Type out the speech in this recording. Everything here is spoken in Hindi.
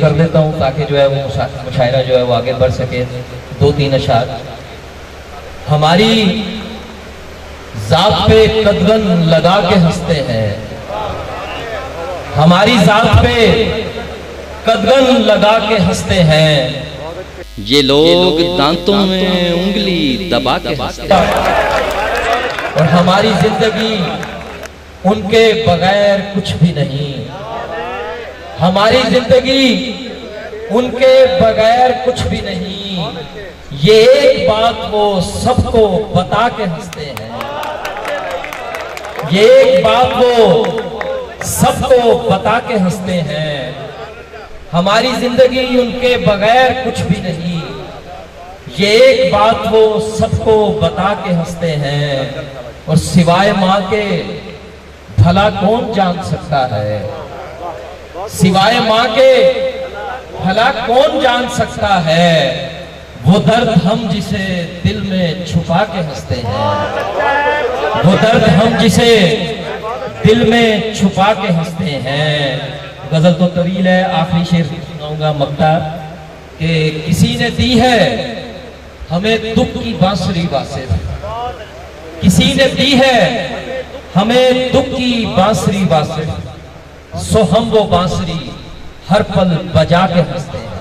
कर देता हूँ ताकि जो है वो मुशायरा जो है वो आगे बढ़ सके। 2-3 अशार। हमारी जात पे कदगन लगा के हंसते हैं, हमारी जात पे कदगन लगा के हंसते हैं, ये लोग दांतों में उंगली दबा के हंसते हैं। और हमारी जिंदगी उनके बगैर कुछ भी नहीं, हमारी जिंदगी उनके बगैर कुछ भी नहीं। ये एक बात वो सबको बता के हंसते हैं, ये एक बात वो सबको बता के हंसते हैं। हमारी जिंदगी उनके बगैर कुछ भी नहीं, ये एक बात वो सबको बता के हंसते हैं। और सिवाय माँ के भला कौन जान सकता है, सिवाय माँ के भला कौन जान सकता है। वो दर्द हम जिसे दिल में छुपा के हंसते हैं, वो दर्द हम जिसे दिल में छुपा के हंसते हैं। गजल तो तवील है, आखिरी शेर सुनाऊंगा मक्ता कि किसी ने दी है हमें दुख की बांसुरी वासिफ, किसी ने दी है हमें दुख की बांसुरी वासिफ, सो हम वो बांसुरी हर पल बजा के हंसते हैं।